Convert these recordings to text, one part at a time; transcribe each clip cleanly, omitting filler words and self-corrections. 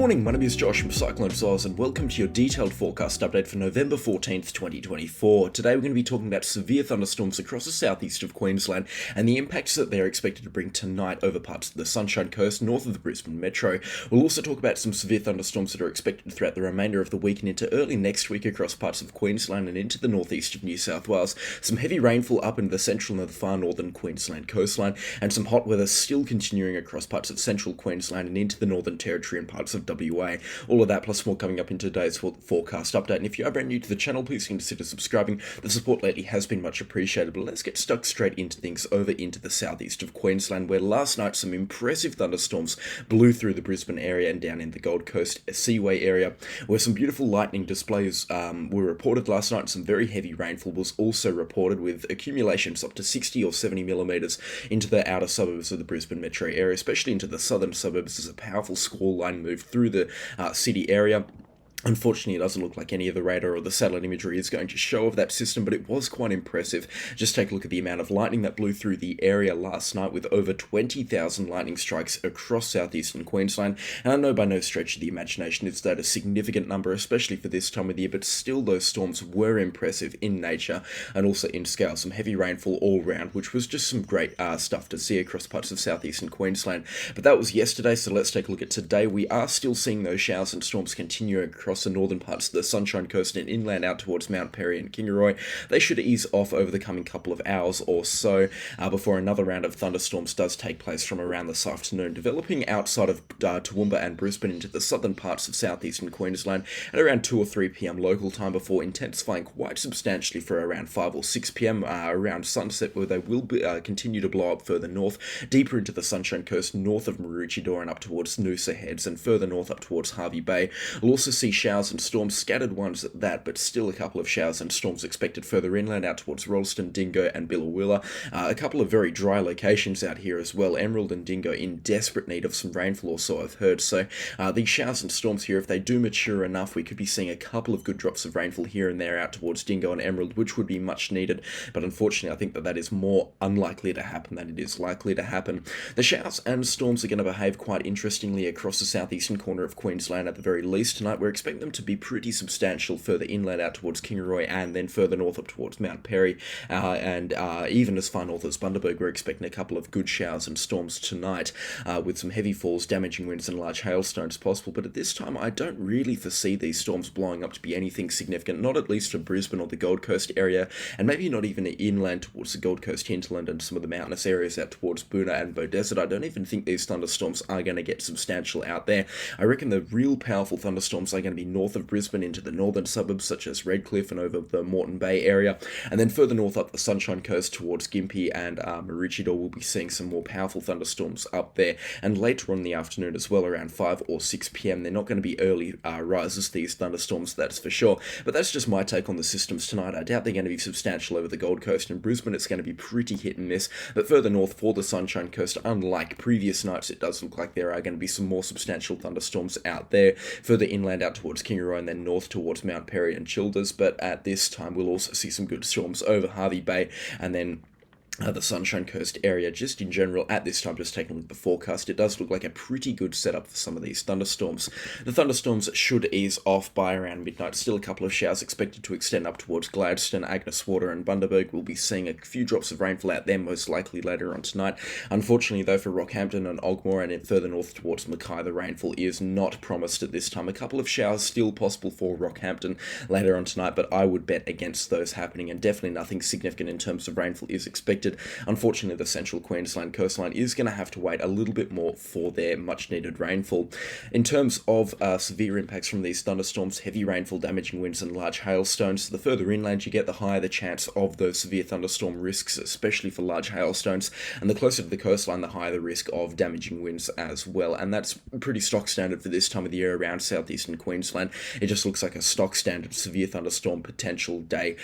morning, my name is Josh from CyclonesOZ and welcome to your detailed forecast update for November 14th, 2024. Today we're going to be talking about severe thunderstorms across the southeast of Queensland and the impacts that they're expected to bring tonight over parts of the Sunshine Coast north of the Brisbane Metro. We'll also talk about some severe thunderstorms that are expected throughout the remainder of the week and into early next week across parts of Queensland and into the northeast of New South Wales. Some heavy rainfall up into the central and the far northern Queensland coastline and some hot weather still continuing across parts of central Queensland and into the Northern Territory and parts of WA. All of that plus more coming up in today's forecast update. And if you are brand new to the channel, please consider subscribing. The support lately has been much appreciated. But let's get stuck straight into things over into the southeast of Queensland, where last night some impressive thunderstorms blew through the Brisbane area and down in the Gold Coast Seaway area, where some beautiful lightning displays were reported last night. Some very heavy rainfall was also reported, with accumulations up to 60 or 70 millimetres into the outer suburbs of the Brisbane metro area, especially into the southern suburbs, as a powerful squall line moved through the city area. Unfortunately, it doesn't look like any of the radar or the satellite imagery is going to show of that system, but it was quite impressive. Just take a look at the amount of lightning that blew through the area last night, with over 20,000 lightning strikes across southeastern Queensland. And I know by no stretch of the imagination is that a significant number, especially for this time of the year, but still those storms were impressive in nature and also in scale. Some heavy rainfall all round, which was just some great stuff to see across parts of southeastern Queensland. But that was yesterday, so let's take a look at today. We are still seeing those showers and storms continue across the northern parts of the Sunshine Coast and inland out towards Mount Perry and Kingaroy. They should ease off over the coming couple of hours or so before another round of thunderstorms does take place from around this afternoon, developing outside of Toowoomba and Brisbane into the southern parts of southeastern Queensland at around 2 or 3 p.m. local time, before intensifying quite substantially for around 5 or 6 p.m. Around sunset, where they will continue to blow up further north, deeper into the Sunshine Coast north of Maroochydore and up towards Noosa Heads, and further north up towards Hervey Bay. We'll also see showers and storms, scattered ones at that, but still a couple of showers and storms expected further inland out towards Rolleston, Dingo and Billawilla. A couple of very dry locations out here as well. Emerald and Dingo in desperate need of some rainfall, or so I've heard. So these showers and storms here, if they do mature enough, we could be seeing a couple of good drops of rainfall here and there out towards Dingo and Emerald, which would be much needed. But unfortunately, I think that is more unlikely to happen than it is likely to happen. The showers and storms are going to behave quite interestingly across the southeastern corner of Queensland at the very least tonight. We're expecting them to be pretty substantial further inland out towards Kingaroy and then further north up towards Mount Perry and even as far north as Bundaberg. We're expecting a couple of good showers and storms tonight with some heavy falls, damaging winds and large hailstones possible. But at this time, I don't really foresee these storms blowing up to be anything significant, not at least for Brisbane or the Gold Coast area, and maybe not even inland towards the Gold Coast hinterland and some of the mountainous areas out towards Boonah and Beaudesert. I don't even think these thunderstorms are going to get substantial out there. I reckon the real powerful thunderstorms are going to be north of Brisbane into the northern suburbs such as Redcliffe and over the Moreton Bay area, and then further north up the Sunshine Coast towards Gympie and Maroochydore. We'll be seeing some more powerful thunderstorms up there, and later on in the afternoon as well, around 5 or 6 p.m. They're not going to be early rises, these thunderstorms, that's for sure, but that's just my take on the systems tonight. I doubt they're going to be substantial over the Gold Coast and Brisbane. It's going to be pretty hit and miss, but further north for the Sunshine Coast, unlike previous nights, it does look like there are going to be some more substantial thunderstorms out there, further inland out towards Kingaroy and then north towards Mount Perry and Childers. But at this time, we'll also see some good storms over Hervey Bay and then the Sunshine Coast area. Just in general, at this time, just taking a look at the forecast, it does look like a pretty good setup for some of these thunderstorms. The thunderstorms should ease off by around midnight. Still a couple of showers expected to extend up towards Gladstone, Agnes Water and Bundaberg. We'll be seeing a few drops of rainfall out there, most likely later on tonight. Unfortunately, though, for Rockhampton and Ogmore and then further north towards Mackay, the rainfall is not promised at this time. A couple of showers still possible for Rockhampton later on tonight, but I would bet against those happening, and definitely nothing significant in terms of rainfall is expected. Unfortunately, the central Queensland coastline is going to have to wait a little bit more for their much needed rainfall. In terms of severe impacts from these thunderstorms, heavy rainfall, damaging winds and large hailstones, the further inland you get, the higher the chance of those severe thunderstorm risks, especially for large hailstones, and the closer to the coastline, the higher the risk of damaging winds as well. And that's pretty stock standard for this time of the year around southeastern Queensland. It just looks like a stock standard severe thunderstorm potential day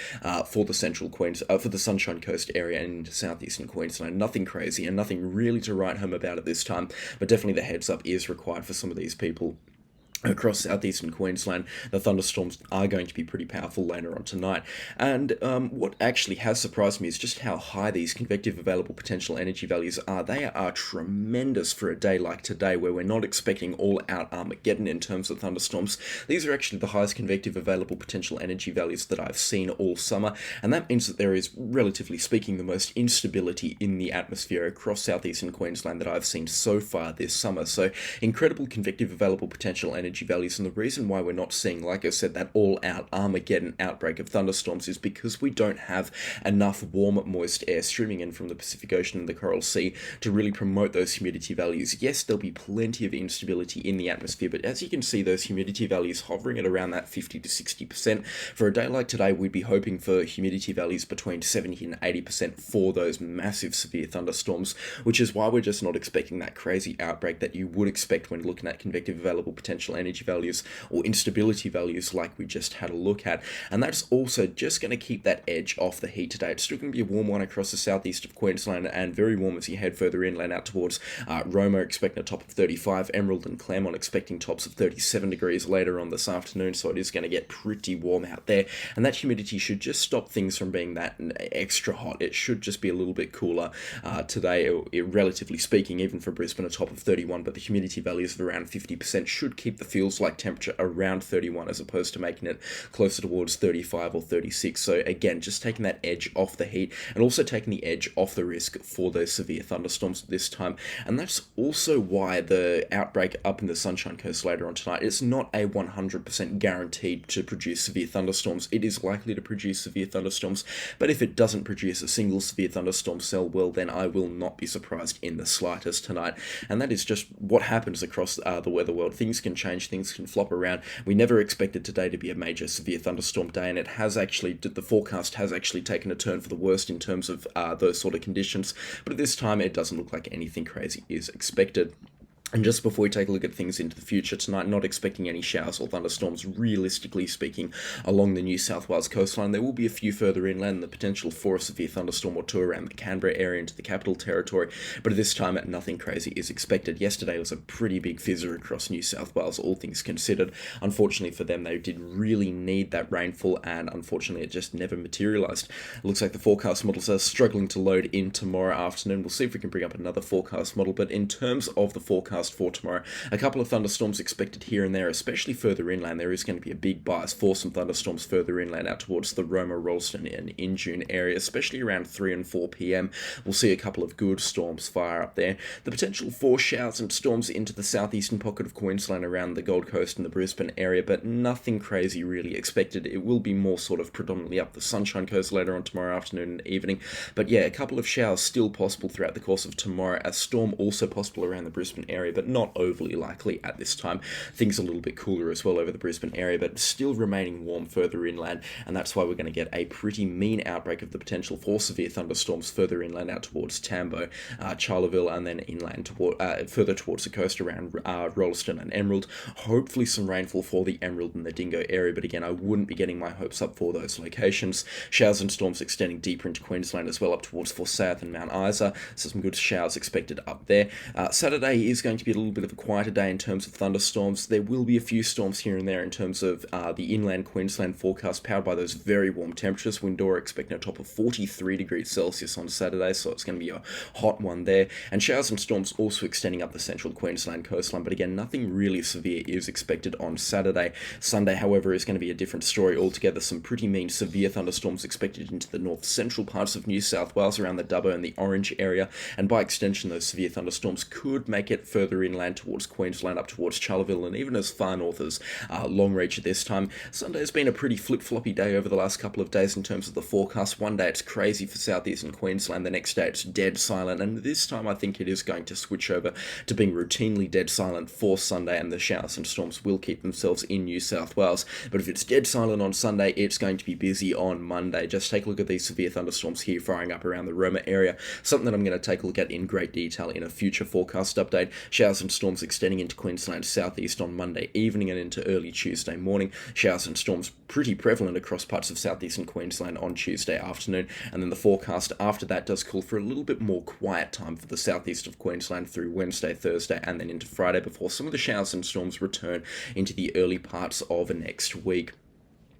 for the central for the Sunshine Coast area and into southeastern Queensland. Nothing crazy and nothing really to write home about at this time, but definitely the heads up is required for some of these people. across southeastern Queensland. The thunderstorms are going to be pretty powerful later on tonight. And what actually has surprised me is just how high these convective available potential energy values are. They are tremendous for a day like today, where we're not expecting all-out Armageddon in terms of thunderstorms. These are actually the highest convective available potential energy values that I've seen all summer, and that means that there is, relatively speaking, the most instability in the atmosphere across southeastern Queensland that I've seen so far this summer. So incredible convective available potential energy values, and the reason why we're not seeing, like I said, that all-out Armageddon outbreak of thunderstorms is because we don't have enough warm, moist air streaming in from the Pacific Ocean and the Coral Sea to really promote those humidity values. Yes, there'll be plenty of instability in the atmosphere, but as you can see, those humidity values hovering at around that 50 to 60%. For a day like today, we'd be hoping for humidity values between 70 and 80% for those massive severe thunderstorms, which is why we're just not expecting that crazy outbreak that you would expect when looking at convective available potential energy values or instability values like we just had a look at. And that's also just going to keep that edge off the heat today. It's still going to be a warm one across the southeast of Queensland, and very warm as you head further inland out towards Roma, expecting a top of 35, Emerald and Claremont expecting tops of 37 degrees later on this afternoon, so it is going to get pretty warm out there, and that humidity should just stop things from being that extra hot. It should just be a little bit cooler today, relatively speaking, even for Brisbane, a top of 31, but the humidity values of around 50% should keep the feels like temperature around 31 as opposed to making it closer towards 35 or 36. So again, just taking that edge off the heat and also taking the edge off the risk for those severe thunderstorms this time. And that's also why the outbreak up in the Sunshine Coast later on tonight is not a 100% guaranteed to produce severe thunderstorms. It is likely to produce severe thunderstorms, but if it doesn't produce a single severe thunderstorm cell, well, then I will not be surprised in the slightest tonight. And that is just what happens across the weather world. Things can change, things can flop around. We never expected today to be a major severe thunderstorm day, and it has actually, the forecast has actually taken a turn for the worst in terms of those sort of conditions, but at this time it doesn't look like anything crazy is expected. And just before we take a look at things into the future tonight, not expecting any showers or thunderstorms, realistically speaking, along the New South Wales coastline. There will be a few further inland, the potential for a severe thunderstorm or two around the Canberra area into the Capital Territory, but at this time, nothing crazy is expected. Yesterday was a pretty big fizzer across New South Wales, all things considered. Unfortunately for them, they did really need that rainfall, and unfortunately it just never materialised. It looks like the forecast models are struggling to load in tomorrow afternoon. We'll see if we can bring up another forecast model, but in terms of the forecast for tomorrow, a couple of thunderstorms expected here and there, especially further inland. There is going to be a big bias for some thunderstorms further inland out towards the Roma, Rolleston and Injune area, especially around 3 and 4 p.m. We'll see a couple of good storms fire up there. The potential for showers and storms into the southeastern pocket of Queensland around the Gold Coast and the Brisbane area, but nothing crazy really expected. It will be more sort of predominantly up the Sunshine Coast later on tomorrow afternoon and evening, but yeah, a couple of showers still possible throughout the course of tomorrow. A storm also possible around the Brisbane area, but not overly likely at this time. Things a little bit cooler as well over the Brisbane area, but still remaining warm further inland, and that's why we're going to get a pretty mean outbreak of the potential for severe thunderstorms further inland out towards Tambo, Charleville, and then inland further towards the coast around Rolleston and Emerald. Hopefully some rainfall for the Emerald and the Dingo area, but again, I wouldn't be getting my hopes up for those locations. Showers and storms extending deeper into Queensland as well, up towards Forsyth and Mount Isa, so some good showers expected up there. Saturday is going to be a little bit of a quieter day in terms of thunderstorms. There will be a few storms here and there in terms of the inland Queensland forecast, powered by those very warm temperatures. Windora expecting a top of 43 degrees Celsius on Saturday, so it's going to be a hot one there. And showers and storms also extending up the central Queensland coastline, but again, nothing really severe is expected on Saturday. Sunday, however, is going to be a different story altogether. Some pretty mean severe thunderstorms expected into the north central parts of New South Wales around the Dubbo and the Orange area, and by extension, those severe thunderstorms could make it further inland towards Queensland, up towards Charleville, and even as far north as Longreach at this time. Sunday has been a pretty flip-floppy day over the last couple of days in terms of the forecast. One day it's crazy for southeastern Queensland, the next day it's dead silent, and this time I think it is going to switch over to being routinely dead silent for Sunday, and the showers and storms will keep themselves in New South Wales. But if it's dead silent on Sunday, it's going to be busy on Monday. Just take a look at these severe thunderstorms here firing up around the Roma area, something that I'm going to take a look at in great detail in a future forecast update. Showers and storms extending into Queensland's southeast on Monday evening and into early Tuesday morning. Showers and storms pretty prevalent across parts of southeastern Queensland on Tuesday afternoon, and then the forecast after that does call for a little bit more quiet time for the southeast of Queensland through Wednesday, Thursday, and then into Friday before some of the showers and storms return into the early parts of next week.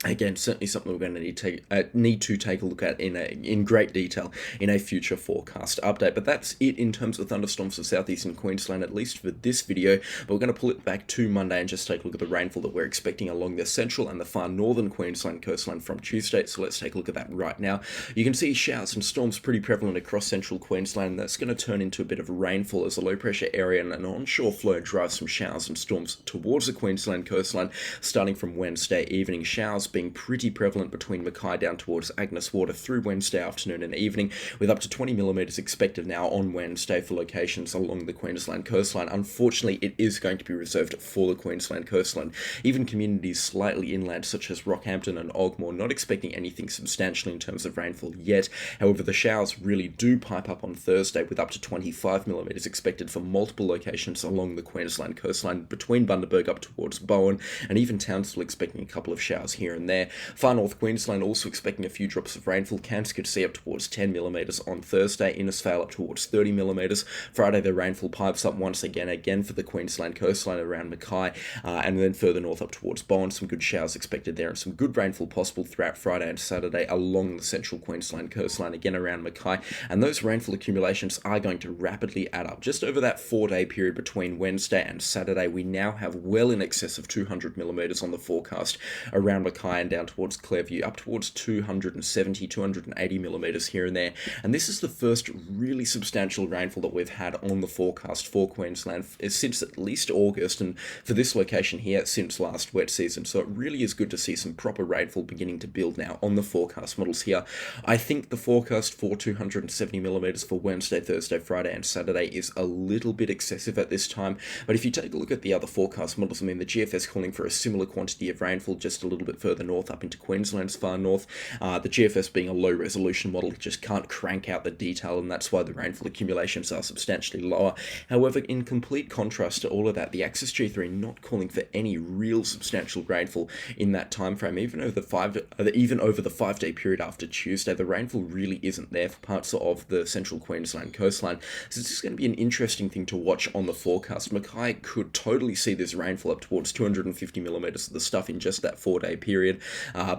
Again, certainly something we're going to need to take a look at in great detail in a future forecast update. But that's it in terms of thunderstorms for southeastern Queensland, at least for this video. But we're going to pull it back to Monday and just take a look at the rainfall that we're expecting along the central and the far northern Queensland coastline from Tuesday. So let's take a look at that right now. You can see showers and storms pretty prevalent across central Queensland. That's going to turn into a bit of rainfall as a low pressure area and an onshore flow drives some showers and storms towards the Queensland coastline, starting from Wednesday evening. Showers being pretty prevalent between Mackay down towards Agnes Water through Wednesday afternoon and evening, with up to 20 millimetres expected now on Wednesday for locations along the Queensland coastline. Unfortunately, it is going to be reserved for the Queensland coastline. Even communities slightly inland such as Rockhampton and Ogmore not expecting anything substantial in terms of rainfall yet. However, the showers really do pipe up on Thursday with up to 25 millimetres expected for multiple locations along the Queensland coastline between Bundaberg up towards Bowen, and even Townsville expecting a couple of showers here and there. Far North Queensland also expecting a few drops of rainfall. Cairns could see up towards 10 millimetres on Thursday. Innisfail up towards 30 millimetres. Friday the rainfall pipes up once again for the Queensland coastline around Mackay, and then further north up towards Bowen. Some good showers expected there and some good rainfall possible throughout Friday and Saturday along the central Queensland coastline again around Mackay, and those rainfall accumulations are going to rapidly add up. Just over that 4-day period between Wednesday and Saturday, we now have well in excess of 200 millimetres on the forecast around Mackay and down towards Clairview, up towards 270, 280 millimetres here and there. And this is the first really substantial rainfall that we've had on the forecast for Queensland since at least August, and for this location here since last wet season. So it really is good to see some proper rainfall beginning to build now on the forecast models here. I think the forecast for 270 millimetres for Wednesday, Thursday, Friday and Saturday is a little bit excessive at this time, but if you take a look at the other forecast models, I mean the GFS calling for a similar quantity of rainfall just a little bit further north up into Queensland's far north. The GFS being a low resolution model just can't crank out the detail, and that's why the rainfall accumulations are substantially lower. However, in complete contrast to all of that, the Axis G3 not calling for any real substantial rainfall in that time frame. Even over the 5-day period after Tuesday, the rainfall really isn't there for parts of the central Queensland coastline. So this is going to be an interesting thing to watch on the forecast. Mackay could totally see this rainfall up towards 250 millimetres of the stuff in just that 4-day period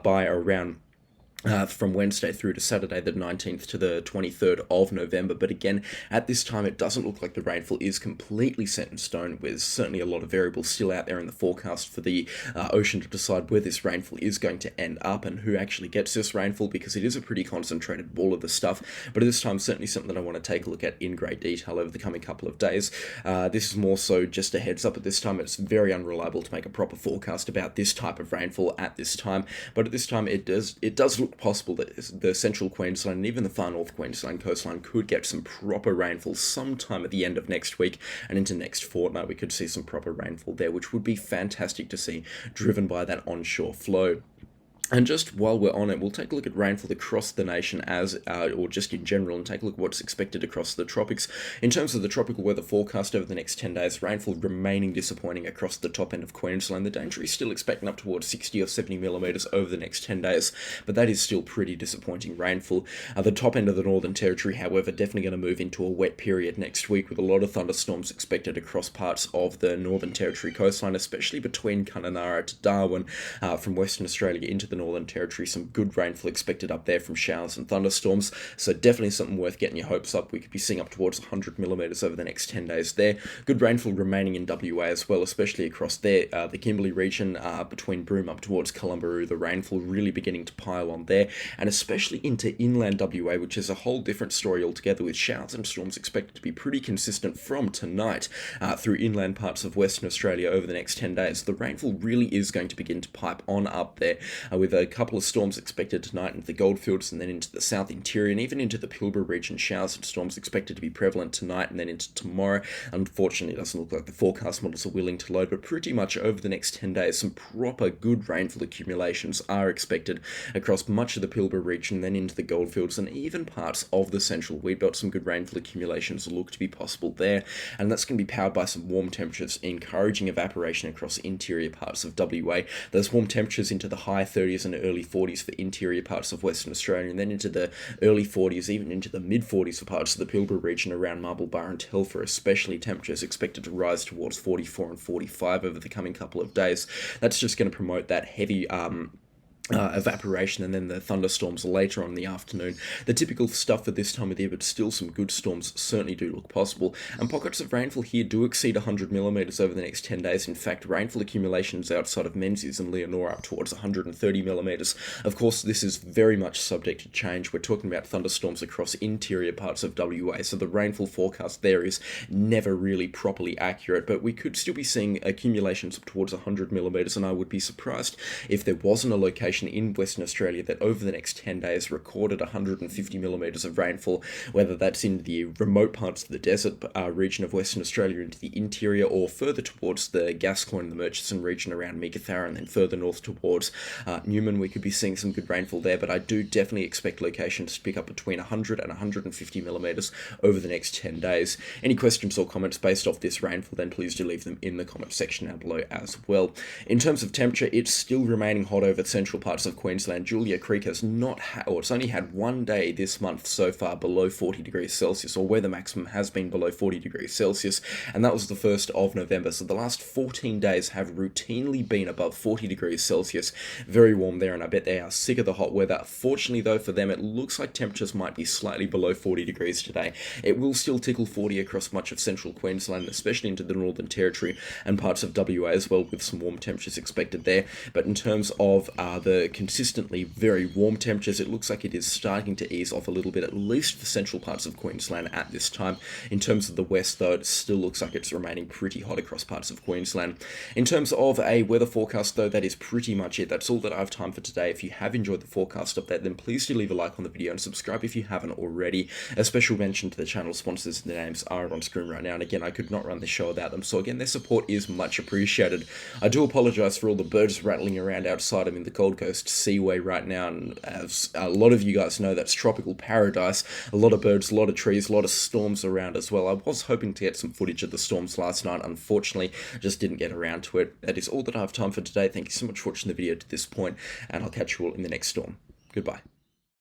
by around from Wednesday through to Saturday the 19th to the 23rd of November. But again, at this time it doesn't look like the rainfall is completely set in stone. There's certainly a lot of variables still out there in the forecast for the ocean to decide where this rainfall is going to end up and who actually gets this rainfall, because it is a pretty concentrated ball of the stuff. But at this time, certainly something that I want to take a look at in great detail over the coming couple of days. This is more so just a heads up. At this time it's very unreliable to make a proper forecast about this type of rainfall at this time, but at this time it does look possible that the central Queensland and even the far north Queensland coastline could get some proper rainfall sometime at the end of next week and into next fortnight. We could see some proper rainfall there, which would be fantastic to see, driven by that onshore flow. And just while we're on it, we'll take a look at rainfall across the nation or just in general, and take a look at what's expected across the tropics. In terms of the tropical weather forecast over the next 10 days, rainfall remaining disappointing across the top end of Queensland. The Daintree is still expecting up towards 60 or 70 millimetres over the next 10 days, but that is still pretty disappointing rainfall. The top end of the Northern Territory, however, definitely going to move into a wet period next week, with a lot of thunderstorms expected across parts of the Northern Territory coastline, especially between Kununurra to Darwin, from Western Australia into the Northern Territory. Some good rainfall expected up there from showers and thunderstorms, so definitely something worth getting your hopes up. We could be seeing up towards 100 millimetres over the next 10 days there. Good rainfall remaining in WA as well, especially across there, the Kimberley region, between Broome up towards Columbaroo. The rainfall really beginning to pile on there, and especially into inland WA, which is a whole different story altogether, with showers and storms expected to be pretty consistent from tonight through inland parts of Western Australia over the next 10 days. The rainfall really is going to begin to pipe on up there, with a couple of storms expected tonight into the Goldfields and then into the south interior and even into the Pilbara region. Showers and storms expected to be prevalent tonight and then into tomorrow. Unfortunately, it doesn't look like the forecast models are willing to load, but pretty much over the next 10 days, some proper good rainfall accumulations are expected across much of the Pilbara region, then into the Goldfields and even parts of the central wheat belt. Some good rainfall accumulations look to be possible there, and that's going to be powered by some warm temperatures, encouraging evaporation across interior parts of WA. Those warm temperatures into the high 30s and early 40s for interior parts of Western Australia, and then into the early 40s, even into the mid 40s for parts of the Pilbara region around Marble Bar and Telfer, especially. Temperatures expected to rise towards 44 and 45 over the coming couple of days. That's just going to promote that heavy evaporation and then the thunderstorms later on in the afternoon. The typical stuff for this time of the year, but still some good storms certainly do look possible. And pockets of rainfall here do exceed 100 millimetres over the next 10 days. In fact, rainfall accumulations outside of Menzies and Leonora up towards 130 millimetres. Of course, this is very much subject to change. We're talking about thunderstorms across interior parts of WA, so the rainfall forecast there is never really properly accurate, but we could still be seeing accumulations up towards 100 millimetres, and I would be surprised if there wasn't a location in Western Australia that over the next 10 days recorded 150 millimetres of rainfall, whether that's in the remote parts of the desert region of Western Australia into the interior, or further towards the Gascoyne and the Murchison region around Meekatharra, and then further north towards Newman. We could be seeing some good rainfall there, but I do definitely expect locations to pick up between 100 and 150 millimetres over the next 10 days. Any questions or comments based off this rainfall, then please do leave them in the comment section down below as well. In terms of temperature, it's still remaining hot over central parts of Queensland. Julia Creek has it's only had one day this month so far below 40 degrees Celsius, or where the maximum has been below 40 degrees Celsius, and that was the 1st of November. So the last 14 days have routinely been above 40 degrees Celsius. Very warm there, and I bet they are sick of the hot weather. Fortunately, though, for them, it looks like temperatures might be slightly below 40 degrees today. It will still tickle 40 across much of central Queensland, especially into the Northern Territory and parts of WA as well, with some warm temperatures expected there. But in terms of the consistently very warm temperatures, it looks like it is starting to ease off a little bit, at least for central parts of Queensland at this time. In terms of the west, though, it still looks like it's remaining pretty hot across parts of Queensland. In terms of a weather forecast, though, that is pretty much it. That's all that I have time for today. If you have enjoyed the forecast update, then please do leave a like on the video and subscribe if you haven't already. A special mention to the channel sponsors. The names are on screen right now, and again, I could not run this show without them, so again, their support is much appreciated. I do apologise for all the birds rattling around outside. I'm in the Gold Coast Seaway right now, and as a lot of you guys know, that's tropical paradise. A lot of birds, a lot of trees, a lot of storms around as well. I was hoping to get some footage of the storms last night. Unfortunately, just didn't get around to it. That is all that I have time for today. Thank you so much for watching the video to this point, and I'll catch you all in the next storm. Goodbye.